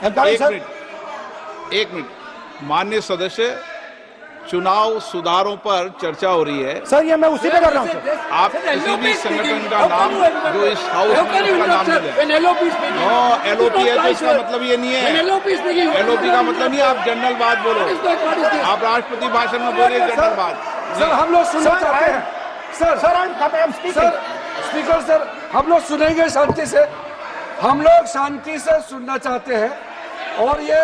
एक मिनट माननीय सदस्य, चुनाव सुधारों पर चर्चा हो रही है। सर ये मैं उसी पे कर रहा हूँ सर। आप किसी भी संगठन का नाम जो इस हाउस में उसका नाम ले लें। एलओपी है तो इसका मतलब ये नहीं है, एलओपी का मतलब नहीं आप जनरल बात बोलो, आप राष्ट्रपति भाषण में बोलिए जनरल बात। सर हम लोग सुनना चाहते हैं सर, स्पीकर सर हम लोग सुनेंगे शांति से, हम लोग शांति से सुनना चाहते हैं। और ये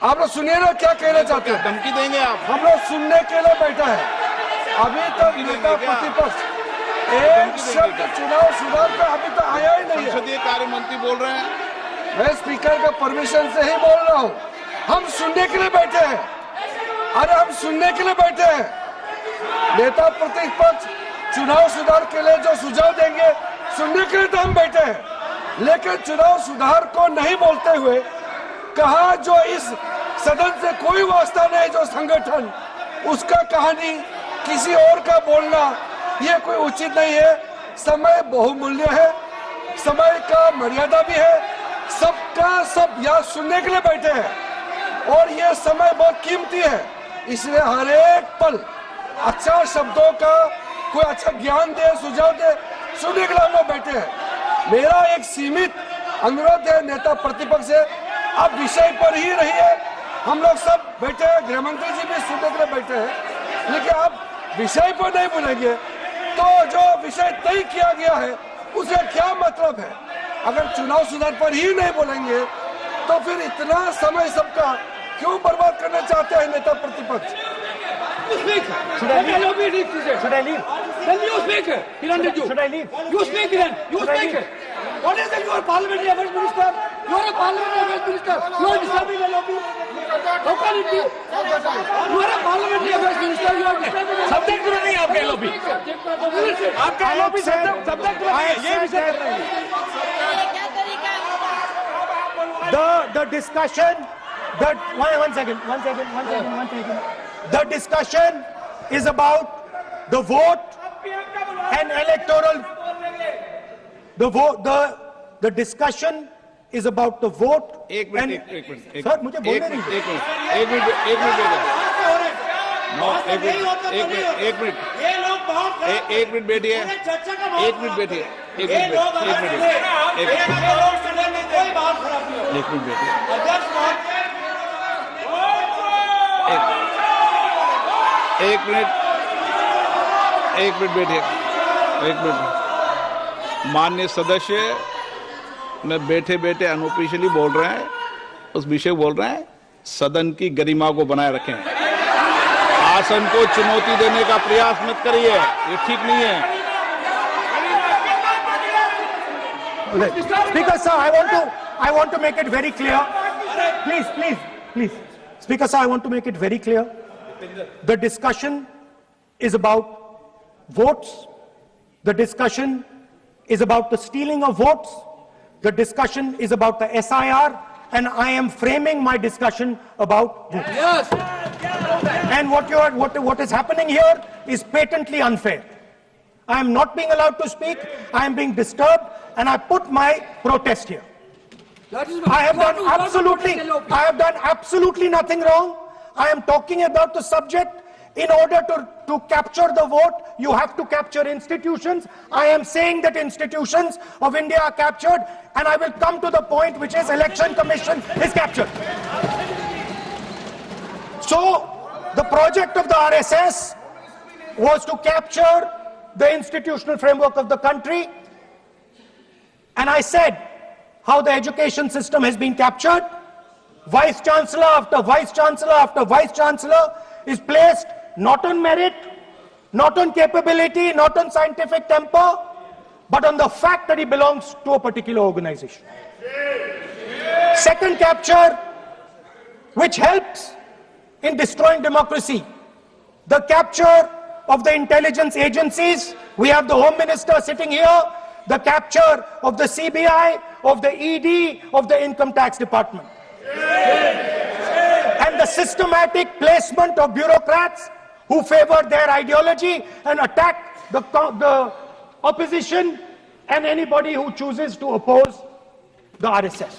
आप लोग सुनिए ना क्या कहना चाहते हैं। धमकी देंगे आप? हम लोग सुनने के लिए बैठा है। अभी तक नेता प्रतिपक्ष एक शब्द चुनाव सुधार पे अभी तक आया ही नहीं है। संसदीय कार्य मंत्री बोल रहे हैं। मैं स्पीकर का परमिशन से ही बोल रहा हूँ। हम सुनने के लिए बैठे हैं, अरे हम सुनने के लिए बैठे हैं। नेता प्रतिपक्ष चुनाव सुधार के लिए जो सुझाव देंगे सुनने के लिए तो हम बैठे हैं, लेकिन चुनाव सुधार को नहीं बोलते हुए कहा जो इस सदन से कोई वास्ता नहीं, जो संगठन उसका कहानी किसी और का बोलना ये कोई उचित नहीं है। समय बहुमूल्य है, समय का मर्यादा भी है, सबका सब यहाँ सुनने के लिए बैठे हैं और ये समय बहुत कीमती है, इसलिए हर एक पल अच्छा शब्दों का कोई अच्छा ज्ञान दे, सुझाव दे, सुनने के लिए हम लोग बैठे हैं। मेरा एक सीमित अनुरोध है नेता प्रतिपक्ष से, आप विषय पर ही रहिए। हम लोग सब बैठे हैं, गृह मंत्री जी भी सुनने के लिए बैठे हैं, लेकिन आप विषय पर नहीं बोलेंगे तो जो विषय तय किया गया है उसका क्या मतलब है। अगर चुनाव सुधार पर ही नहीं बोलेंगे तो फिर इतना समय सबका क्यों बर्बाद करना चाहते हैं नेता प्रतिपक्ष। Should I leave? Should I leave? Then you speak. Should I leave? You speak then. You speak. What is it? You are parliamentary affairs minister. You are a parliamentary affairs minister. You are disturbing the lobby. How can it be? You are a parliamentary affairs minister. You are disturbing. Subject to नहीं आपके lobby. आपका lobby subject to नहीं है. ये विषय The discussion. One second. The discussion is about the vote and electoral. The discussion is about the vote. एक minute sir मुझे बोलने दीजिए। एक मिनट बैठिए। माननीय सदस्य में बैठे बैठे अनऑफिशियली बोल रहे हैं, उस विषय बोल रहे हैं। सदन की गरिमा को बनाए रखें, आसन को चुनौती देने का प्रयास मत करिए, ये ठीक नहीं है। Speaker sir, I want to make it very clear. Please. Speaker sir, I want to make it very clear. The discussion is about votes. The discussion is about the stealing of votes. The discussion is about the SIR, and I am framing my discussion about votes. Yes. And what is happening here is patently unfair. I am not being allowed to speak. I am being disturbed, and I put my protest here. I have done absolutely nothing wrong. I am talking about the subject. In order to capture the vote, you have to capture institutions. I am saying that institutions of India are captured, and I will come to the point, which is Election Commission is captured. So, the project of the RSS was to capture the institutional framework of the country, and I said how the education system has been captured. Vice Chancellor after Vice Chancellor after Vice Chancellor is placed not on merit, not on capability, not on scientific temper, but on the fact that he belongs to a particular organization. Second capture, which helps in destroying democracy, the capture of the intelligence agencies. We have the Home Minister sitting here, the capture of the CBI, of the ED, of the Income Tax Department. And the systematic placement of bureaucrats who favor their ideology and attack the opposition and anybody who chooses to oppose the RSS.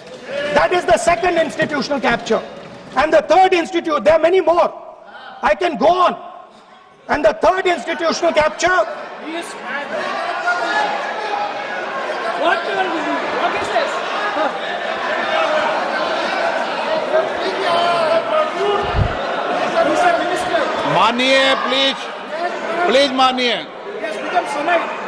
That is the second institutional capture. And the third there are many more. I can go on. And the third institutional capture, Yes. What you are doing? What is this? Mr. Minister, मानिए please मानिए. it has become tonight.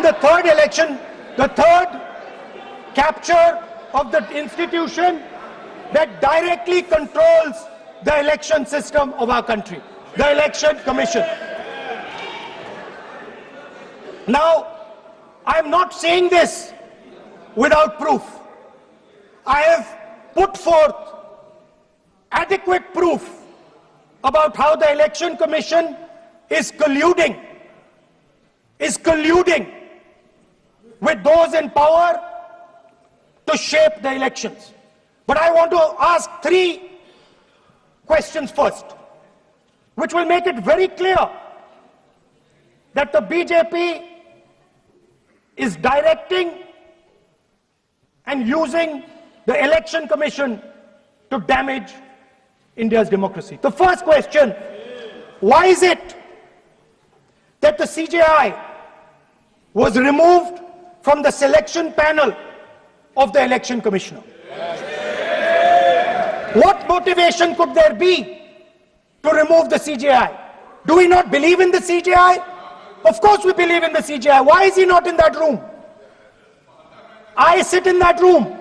and the third election, the third capture of the institution that directly controls the election system of our country, the Election Commission. Now, I am not saying this without proof. I have put forth adequate proof about how the Election Commission is colluding with those in power to shape the elections. But I want to ask three questions first, which will make it very clear that the BJP is directing and using the Election Commission to damage India's democracy. The first question, why is it that the CJI was removed from the selection panel of the Election Commissioner? What motivation could there be to remove the CJI? Do we not believe in the CJI? Of course we believe in the CJI. Why is he not in that room? I sit in that room.